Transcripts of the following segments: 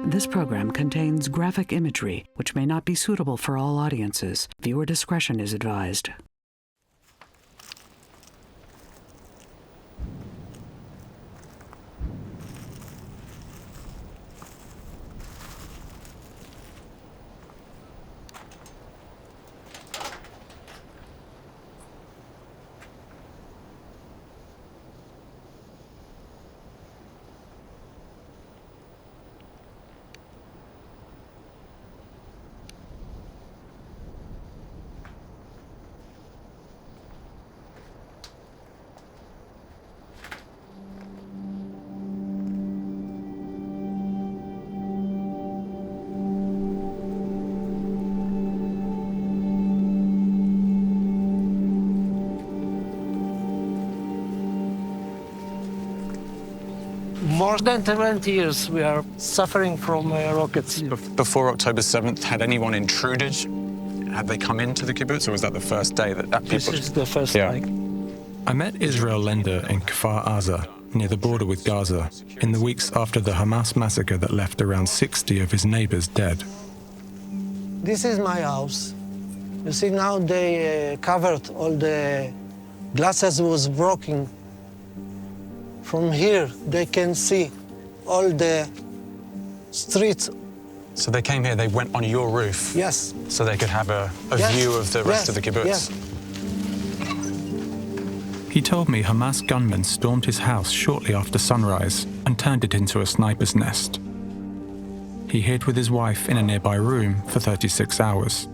This program contains graphic imagery, which may not be suitable for all audiences. Viewer discretion is advised. More than 20 years we are suffering from rockets. Before October 7th, had anyone intruded? Had they come into the kibbutz, or was that the first day that people... This is the first night. I met Israel Lender in Kfar Aza, near the border with Gaza, in the weeks after the Hamas massacre that left around 60 of his neighbors dead. This is my house. You see, now they covered all the glasses was broken. From here, they can see all the streets. So they came here, they went on your roof? Yes. So they could have a view of the rest of the kibbutz? Yes. He told me Hamas gunmen stormed his house shortly after sunrise and turned it into a sniper's nest. He hid with his wife in a nearby room for 36 hours.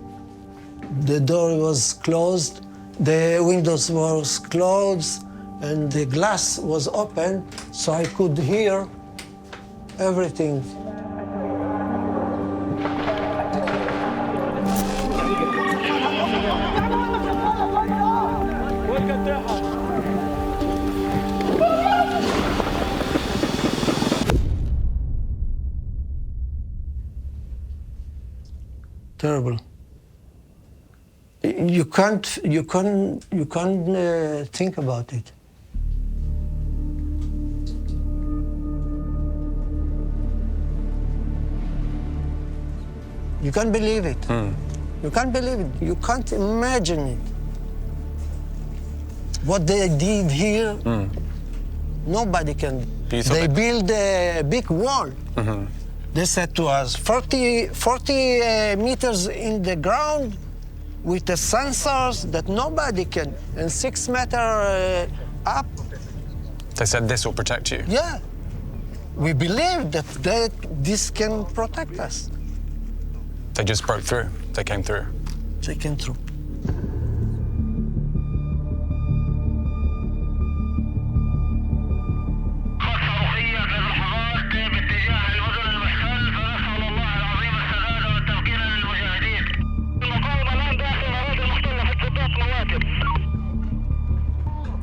The door was closed, the windows were closed, and the glass was open, so I could hear everything. Terrible. You can't think about it. You can't believe it. You can't believe it. You can't imagine it. What they did here, nobody can. They built a big wall. They said to us, 40 meters in the ground with the sensors that nobody can, and 6 meters up. They said this will protect you? Yeah. We believe that this can protect us. They just broke through. They came through. They came through.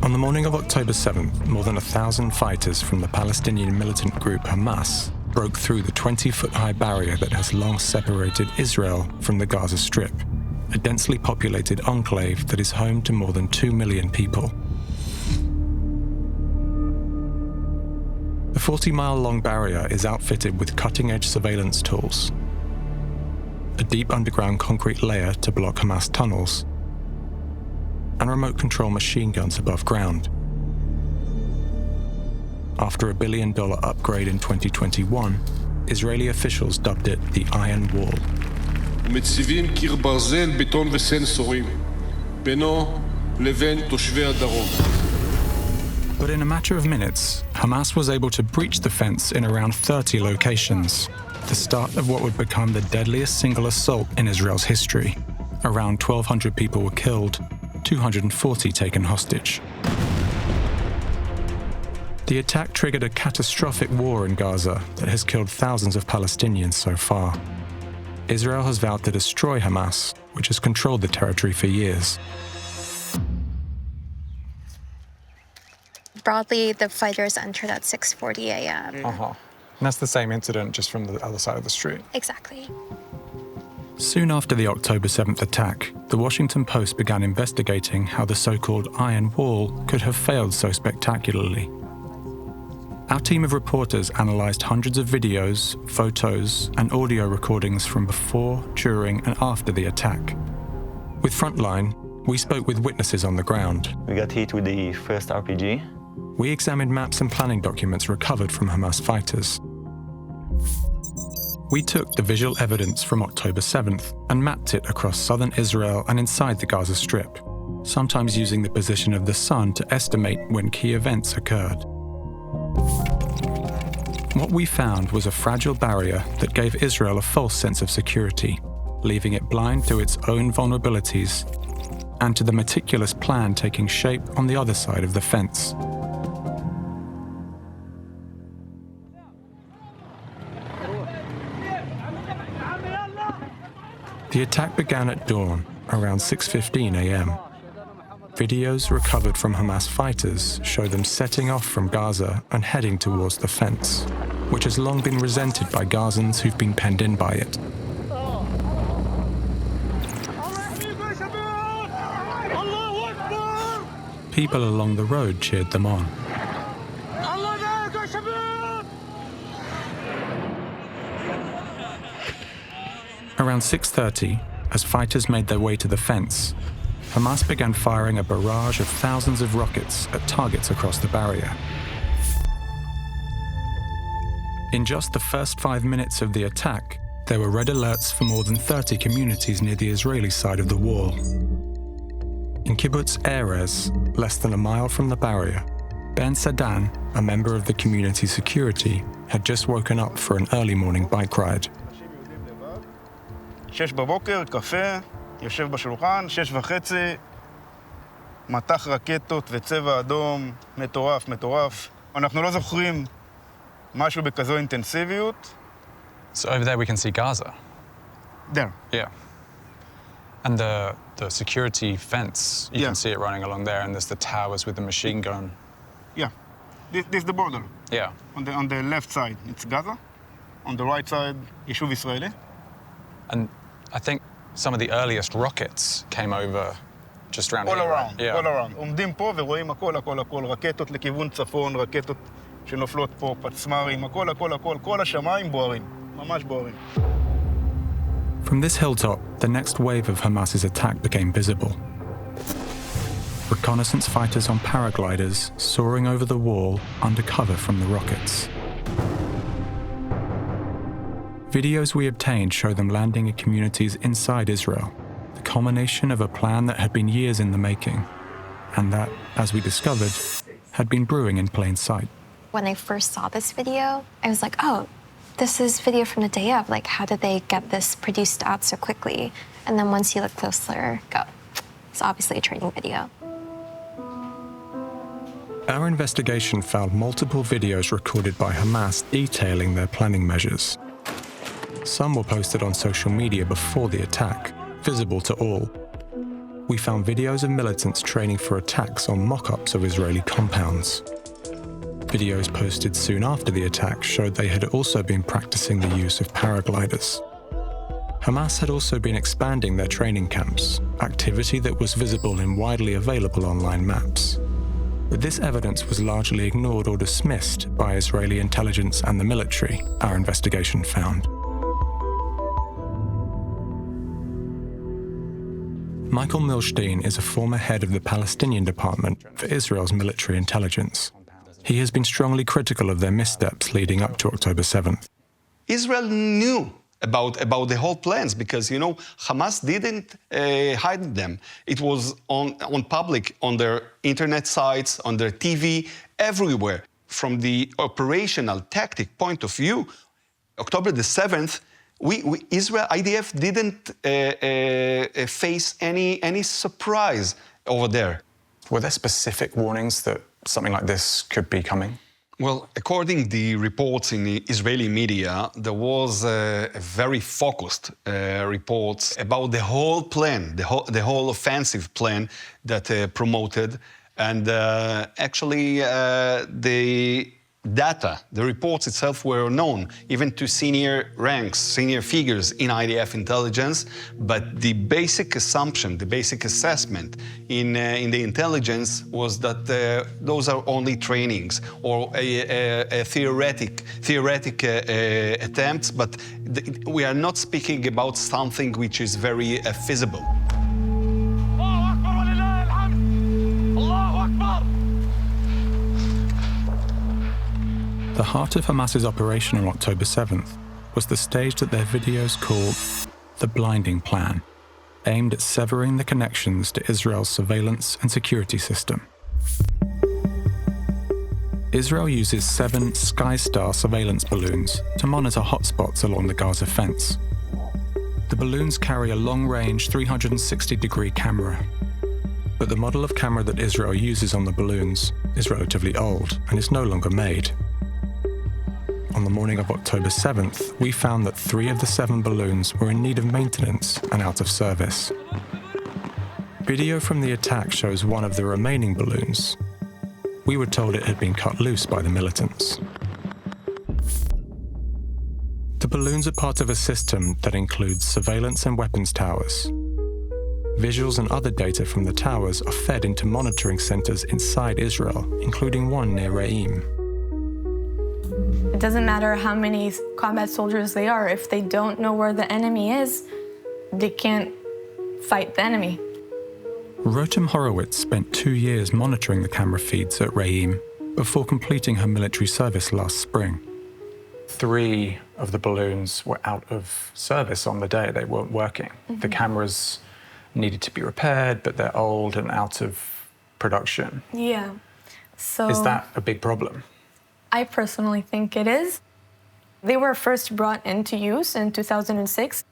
On the morning of October 7th, more than 1,000 fighters from the Palestinian militant group Hamas broke through the 20-foot-high barrier that has long separated Israel from the Gaza Strip, a densely populated enclave that is home to more than 2 million people. The 40-mile-long barrier is outfitted with cutting-edge surveillance tools, a deep underground concrete layer to block Hamas tunnels, and remote control machine guns above ground. After a $1 billion upgrade in 2021, Israeli officials dubbed it the Iron Wall. מציבים קיר ברזל, בטון וסנסורים, בינו לבין תושבי הדרום. But in a matter of minutes, Hamas was able to breach the fence in around 30 locations, the start of what would become the deadliest single assault in Israel's history. Around 1,200 people were killed, 240 taken hostage. The attack triggered a catastrophic war in Gaza that has killed thousands of Palestinians so far. Israel has vowed to destroy Hamas, which has controlled the territory for years. Broadly, the fighters entered at 6:40 a.m. And that's the same incident, just from the other side of the street. Exactly. Soon after the October 7th attack, the Washington Post began investigating how the so-called Iron Wall could have failed so spectacularly. Our team of reporters analysed hundreds of videos, photos, and audio recordings from before, during, and after the attack. With Frontline, we spoke with witnesses on the ground. We got hit with the first RPG. We examined maps and planning documents recovered from Hamas fighters. We took the visual evidence from October 7th and mapped it across southern Israel and inside the Gaza Strip, sometimes using the position of the sun to estimate when key events occurred. What we found was a fragile barrier that gave Israel a false sense of security, leaving it blind to its own vulnerabilities and to the meticulous plan taking shape on the other side of the fence. The attack began at dawn, around 6:15 a.m. Videos recovered from Hamas fighters show them setting off from Gaza and heading towards the fence, which has long been resented by Gazans who've been penned in by it. People along the road cheered them on. Around 6:30, as fighters made their way to the fence, Hamas began firing a barrage of thousands of rockets at targets across the barrier. In just the first 5 minutes of the attack, there were red alerts for more than 30 communities near the Israeli side of the wall. In kibbutz Erez, less than a mile from the barrier, Ben Sadan, a member of the community security, had just woken up for an early morning bike ride. 6 בבוקר, קפה, יושב בשולחן, 6:30, מטח רקטות וצבע אדום, מטורף, מטורף. אנחנו לא זוכרים משהו בכזו אינטנסיביות. So over there we can see Gaza. There. Yeah. And the security fence, you can see it running along there, and there's the towers with the machine gun. Yeah. This is the border. Yeah. On the left side, it's Gaza. On the right side, יישוב ישראלי. And I think some of the earliest rockets came over just around all here. around, Yeah. all around. עומדים פה ורואים הכל, הכל, הכל. רקטות לכיוון צפון, רקטות שנופלות פה, פצמ"רים, הכל, הכל, הכל. כל השמיים בוערים. ממש בוערים. From this hilltop, the next wave of Hamas's attack became visible. Reconnaissance fighters on paragliders soaring over the wall under cover from the rockets. Videos we obtained show them landing in communities inside Israel, the culmination of a plan that had been years in the making, and that, as we discovered, had been brewing in plain sight. When I first saw this video, I was like, oh, this is video from the day of. Like, how did they get this produced out so quickly? And then once you look closer, go, it's obviously a training video. Our investigation found multiple videos recorded by Hamas detailing their planning measures. Some were posted on social media before the attack, visible to all. We found videos of militants training for attacks on mock-ups of Israeli compounds. Videos posted soon after the attack showed they had also been practicing the use of paragliders. Hamas had also been expanding their training camps, activity that was visible in widely available online maps. But this evidence was largely ignored or dismissed by Israeli intelligence and the military, our investigation found. Michael Milstein is a former head of the Palestinian Department for Israel's military intelligence. He has been strongly critical of their missteps leading up to October 7th. Israel knew about the whole plans because, you know, Hamas didn't hide them. It was on public, on their internet sites, on their TV, everywhere. From the operational tactic point of view, October the 7th, Israel, IDF didn't face any surprise over there. Were there specific warnings that something like this could be coming? Well, according to the reports in the Israeli media, there was a very focused reports about the whole plan, the whole offensive plan that promoted, and actually data. The reports itself were known, even to senior ranks, senior figures in IDF intelligence, but the basic assumption, the basic assessment in the intelligence was that those are only trainings or a theoretic attempts, but we are not speaking about something which is very feasible. The heart of Hamas's operation on October 7th was the stage that their videos called the blinding plan, aimed at severing the connections to Israel's surveillance and security system. Israel uses 7 Skystar surveillance balloons to monitor hotspots along the Gaza fence. The balloons carry a long-range 360-degree camera, but the model of camera that Israel uses on the balloons is relatively old and is no longer made. On the morning of October 7th, we found that 3 of the 7 balloons were in need of maintenance and out of service. Video from the attack shows one of the remaining balloons. We were told it had been cut loose by the militants. The balloons are part of a system that includes surveillance and weapons towers. Visuals and other data from the towers are fed into monitoring centers inside Israel, including one near Re'im. It doesn't matter how many combat soldiers they are. If they don't know where the enemy is, they can't fight the enemy. Rotem Horowitz spent 2 years monitoring the camera feeds at Re'im before completing her military service last spring. 3 of the balloons were out of service on the day. They weren't working. Mm-hmm. The cameras needed to be repaired, but they're old and out of production. Yeah. So is that a big problem? I personally think it is. They were first brought into use in 2006,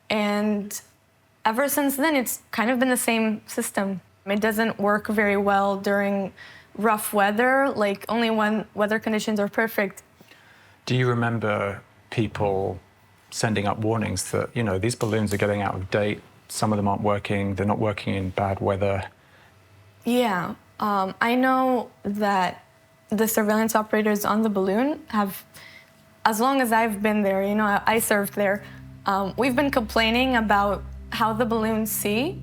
and ever since then, it's kind of been the same system. It doesn't work very well during rough weather, like only when weather conditions are perfect. Do you remember people sending up warnings that, you know, these balloons are getting out of date, some of them aren't working, they're not working in bad weather? Yeah, I know that the surveillance operators on the balloon have, as long as I've been there, you know, I served there, we've been complaining about how the balloons see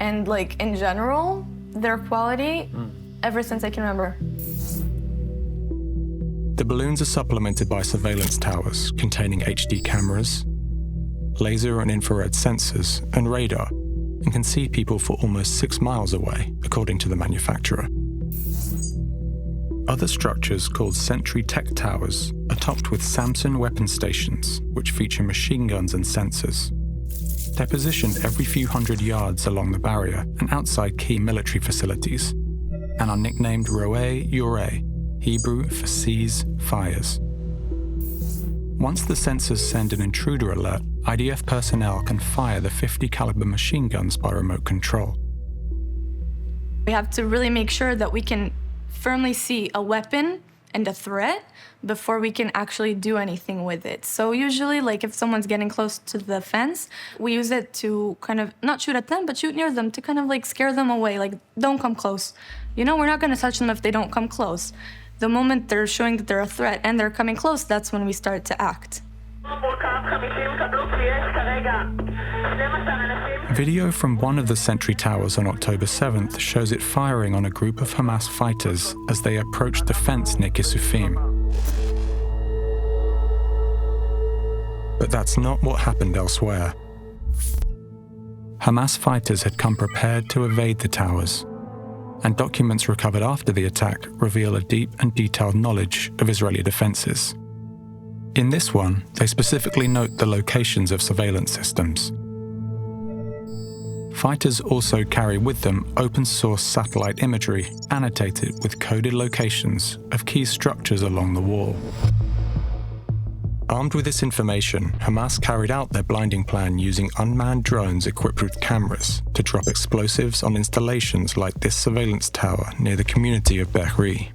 and, like, in general, their quality ever since I can remember. The balloons are supplemented by surveillance towers containing HD cameras, laser and infrared sensors, and radar, and can see people for almost 6 miles away, according to the manufacturer. Other structures, called Sentry Tech Towers, are topped with Samson weapon stations, which feature machine guns and sensors. They're positioned every few hundred yards along the barrier and outside key military facilities, and are nicknamed Roe Yoreh, Hebrew for Seize Fires. Once the sensors send an intruder alert, IDF personnel can fire the 50 caliber machine guns by remote control. We have to really make sure that we can firmly see a weapon and a threat before we can actually do anything with it. So usually, like, if someone's getting close to the fence, we use it to kind of not shoot at them, but shoot near them to kind of like scare them away, like, don't come close. You know, we're not gonna touch them if they don't come close. The moment they're showing that they're a threat and they're coming close, that's when we start to act. Video from one of the sentry towers on October 7th shows it firing on a group of Hamas fighters as they approached the fence near Kisufim. But that's not what happened elsewhere. Hamas fighters had come prepared to evade the towers, and documents recovered after the attack reveal a deep and detailed knowledge of Israeli defenses. In this one, they specifically note the locations of surveillance systems. Fighters also carry with them open-source satellite imagery annotated with coded locations of key structures along the wall. Armed with this information, Hamas carried out their blinding plan using unmanned drones equipped with cameras to drop explosives on installations like this surveillance tower near the community of Be'eri.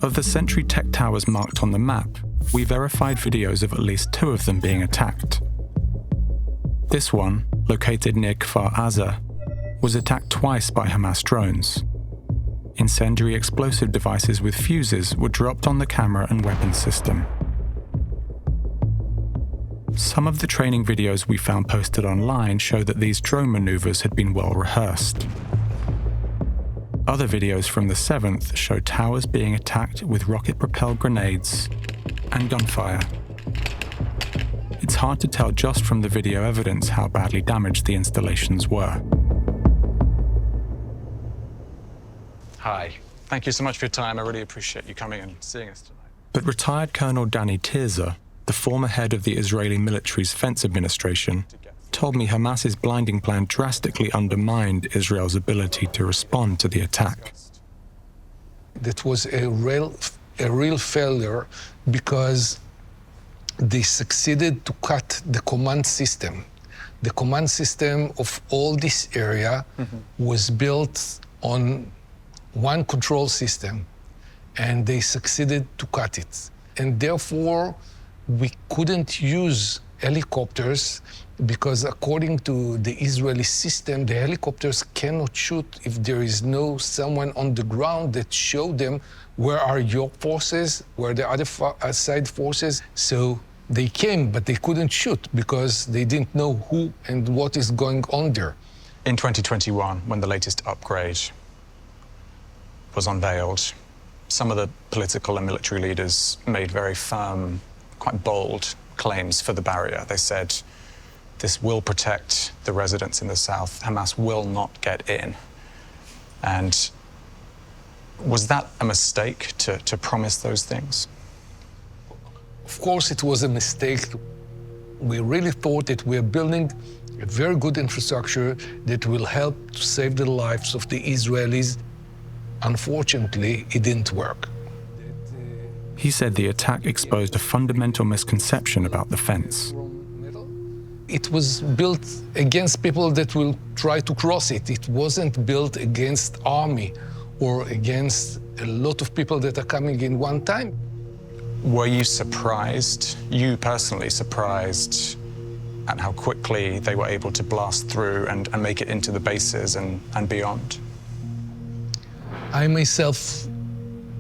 Of the Sentry Tech Towers marked on the map, we verified videos of at least 2 of them being attacked. This one, located near Kfar Aza, was attacked twice by Hamas drones. Incendiary explosive devices with fuses were dropped on the camera and weapons system. Some of the training videos we found posted online show that these drone maneuvers had been well rehearsed. Other videos from the 7th show towers being attacked with rocket-propelled grenades and gunfire. It's hard to tell just from the video evidence how badly damaged the installations were. Hi. Thank you so much for your time. I really appreciate you coming and seeing us tonight. But retired Colonel Danny Tirza, the former head of the Israeli military's Fence Administration, told me Hamas's blinding plan drastically undermined Israel's ability to respond to the attack. That was a real failure because they succeeded to cut the command system. The command system of all this area was built on one control system, and they succeeded to cut it. And therefore, we couldn't use helicopters because according to the Israeli system, the helicopters cannot shoot if there is no someone on the ground that showed them where are your forces, where the other side forces. So they came, but they couldn't shoot because they didn't know who and what is going on there. In 2021, when the latest upgrade was unveiled, some of the political and military leaders made very firm, quite bold claims for the barrier. They said, this will protect the residents in the south. Hamas will not get in. And was that a mistake to promise those things? Of course, it was a mistake. We really thought that we are building a very good infrastructure that will help to save the lives of the Israelis. Unfortunately, it didn't work. He said the attack exposed a fundamental misconception about the fence. It was built against people that will try to cross it. It wasn't built against army or against a lot of people that are coming in one time. Were you surprised, you personally surprised, at how quickly they were able to blast through and make it into the bases and beyond? I myself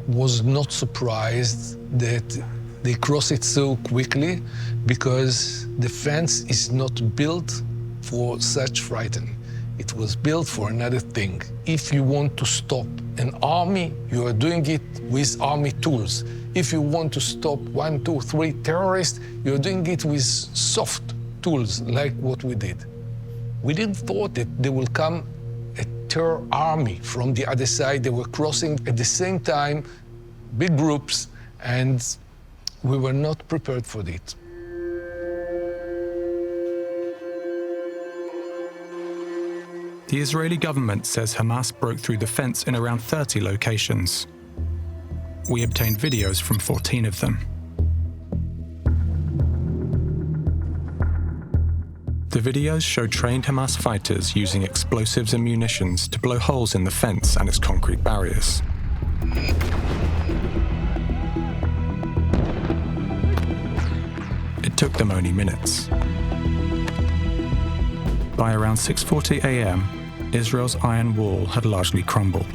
was not surprised that they cross it so quickly because the fence is not built for such frighten. It was built for another thing. If you want to stop an army, you are doing it with army tools. If you want to stop 1, 2, 3 terrorists, you're doing it with soft tools like what we did. We didn't thought that there will come a terror army from the other side. They were crossing at the same time, big groups, and we were not prepared for it. The Israeli government says Hamas broke through the fence in around 30 locations. We obtained videos from 14 of them. The videos show trained Hamas fighters using explosives and munitions to blow holes in the fence and its concrete barriers. It took them only minutes. By around 6:40 a.m., Israel's iron wall had largely crumbled.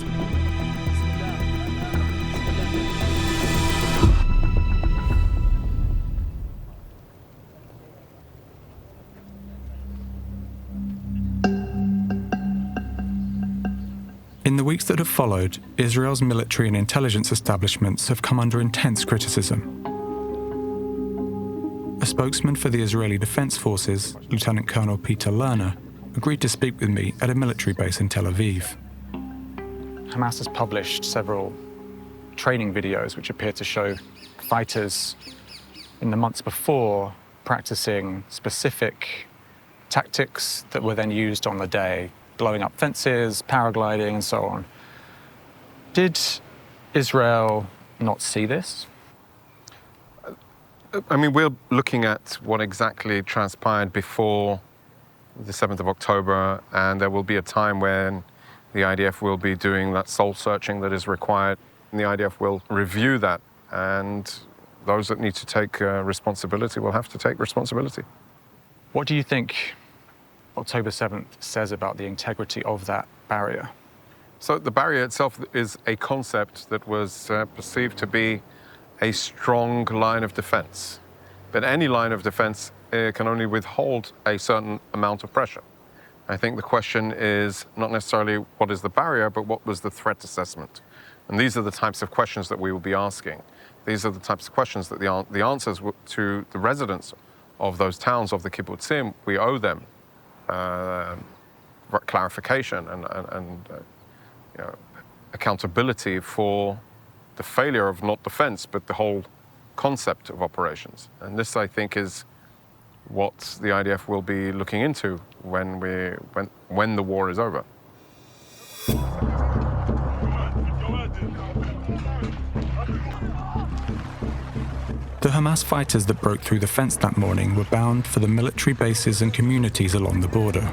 In the weeks that have followed, Israel's military and intelligence establishments have come under intense criticism. A spokesman for the Israeli Defense Forces, Lieutenant Colonel Peter Lerner, agreed to speak with me at a military base in Tel Aviv. Hamas has published several training videos which appear to show fighters in the months before practicing specific tactics that were then used on the day, blowing up fences, paragliding, and so on. Did Israel not see this? I mean, we're looking at what exactly transpired before the 7th of October, and there will be a time when the IDF will be doing that soul searching that is required, and the IDF will review that, and those that need to take responsibility will have to take responsibility. What do you think October 7th says about the integrity of that barrier? So the barrier itself is a concept that was perceived to be a strong line of defense. But any line of defense can only withhold a certain amount of pressure. I think the question is not necessarily what is the barrier, but what was the threat assessment? And these are the types of questions that we will be asking. These are the types of questions that the answers to the residents of those towns, of the kibbutzim, we owe them clarification and you know, accountability for the failure of not defense, but the whole concept of operations. And this, I think, is what the IDF will be looking into when the war is over. The Hamas fighters that broke through the fence that morning were bound for the military bases and communities along the border.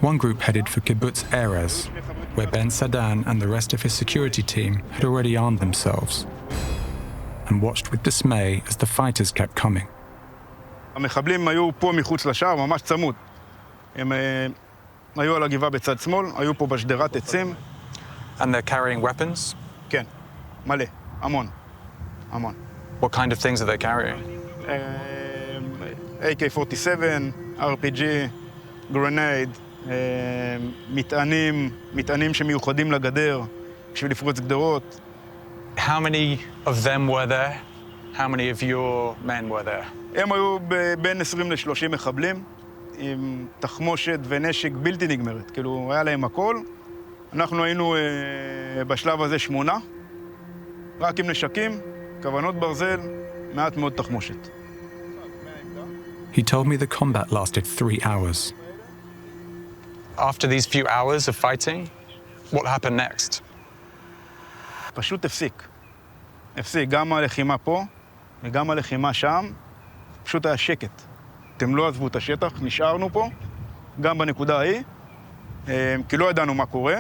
One group headed for kibbutz Erez, where Ben Sadan and the rest of his security team had already armed themselves, and watched with dismay as the fighters kept coming. המחבלים היו פה מחוץ לשער, ממש צמוד. הם היו על הגבעה בצד שמאל, היו פה בשדרת עצים. And they're carrying weapons? כן, מלא, המון, המון. What kind of things are they carrying? AK-47, RPG, grenade, מטענים שמיוחדים לגדר, בשביל לפרוץ גדרות. How many of them were there? How many of your men were there? הם היו בין 20 ל-30 מחבלים, עם תחמושת ונשק בלתי נגמרת. כאילו, היה להם הכל. אנחנו היינו בשלב הזה 8, רק עם נשקים, כוונות ברזל, מעט מאוד תחמושת. He told me the combat lasted 3 hours. After these few hours of fighting, what happened next? פשוט הפסיק. הפסיק גם הלחימה פה וגם הלחימה שם. פשוט היה שקט. אתם לא עזבו את השטח, נשארנו פה, גם בנקודה ההיא, כי לא ידענו מה קורה,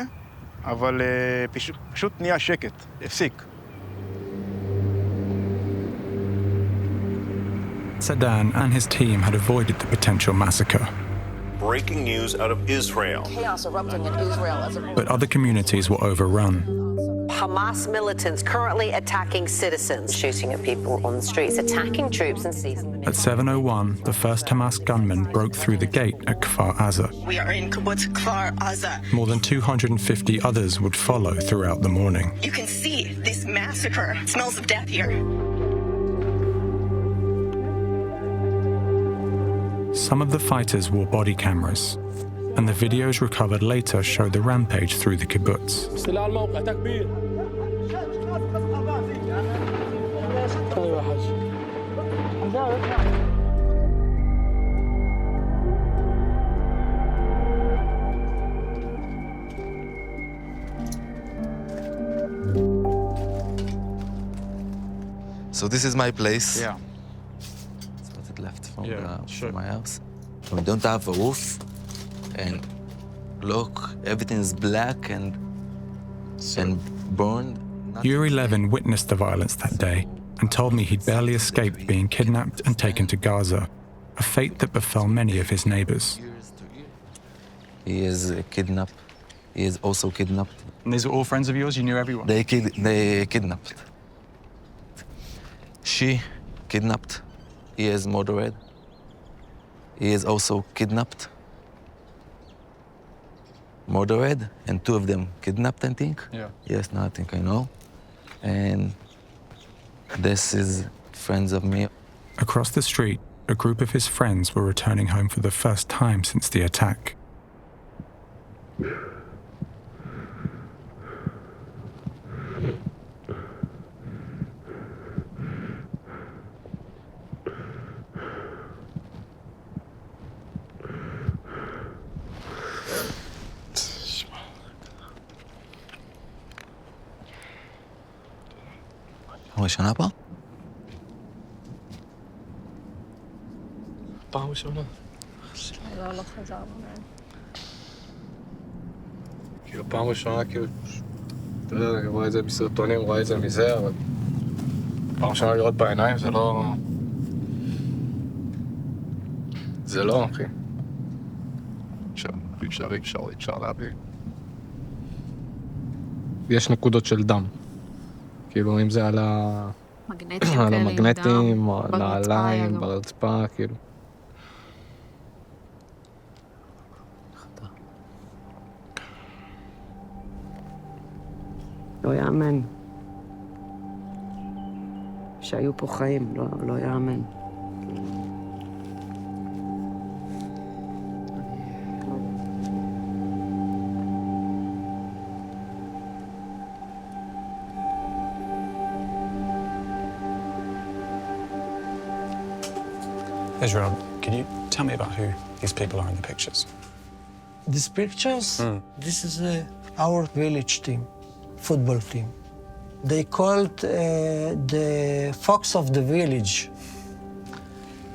אבל פשוט נהיה שקט, הפסיק. Sadan and his team had avoided the potential massacre. Breaking news out of Israel. Chaos erupting in Israel as a... But other communities were overrun. Hamas militants currently attacking citizens, shooting at people on the streets, attacking troops and seizing them. At 7:01, the first Hamas gunman broke through the gate at Kfar Aza. We are in kibbutz Kfar Aza. More than 250 others would follow throughout the morning. You can see this massacre. It smells of death here. Some of the fighters wore body cameras, and the videos recovered later show the rampage through the kibbutz. So this is my place. Yeah. Left from my house. We don't have a roof, and look, everything is black and burned. Yuri Levin witnessed the violence that day and told me he'd barely escaped being kidnapped and taken to Gaza, a fate that befell many of his neighbors. He is kidnapped. He is also kidnapped. And these were all friends of yours? You knew everyone? They kidnapped. She kidnapped. He is murdered. He is also kidnapped. Murdered, and 2 of them kidnapped, I think. Yeah. Yes, no, I think I know. And this is friends of me. Across the street, a group of his friends were returning home for the first time since the attack. ראשונה פה? פעם ראשונה. לא חזרנו. כאילו פעם ראשונה, כאילו, אתה יודע, אני רואה את זה בסרטונים, רואה את זה מזה, אבל פעם ראשונה לראות בעיניים זה לא... זה לא, אחי. אפשר להביא. יש נקודות של דם. כאילו, אם זה על המגנטים, או על העליים, ברצפה, כאילו. לא יאמן. שהיו פה חיים, לא יאמן. Israel, can you tell me about who these people are in the pictures? These pictures, this is our village team, football team. They called the fox of the village.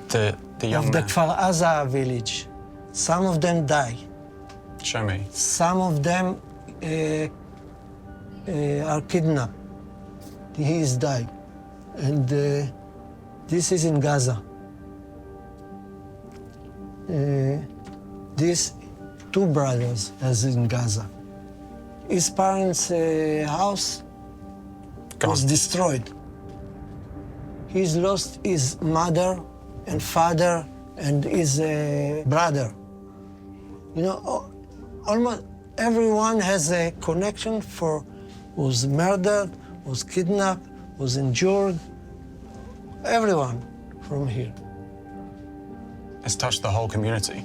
The young of the man. Kfar Aza village. Some of them die. Show me. Some of them are kidnapped. He is died. And this is in Gaza. These two brothers as in Gaza. His parents' house was destroyed. He's lost his mother and father and his brother. You know, almost everyone has a connection for was murdered, was kidnapped, was injured. Everyone from here. It's touched the whole community.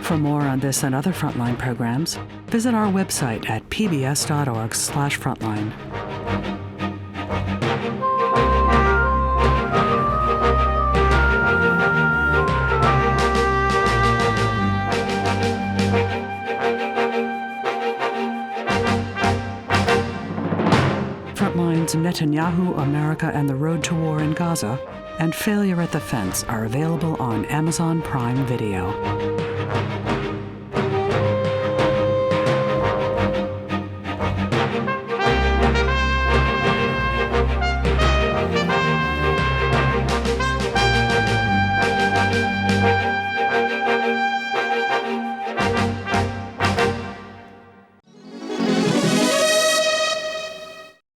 For more on this and other Frontline programs, visit our website at pbs.org/frontline. Frontline's Netanyahu, America and the Road to War in Gaza and Failure at the Fence are available on Amazon Prime Video.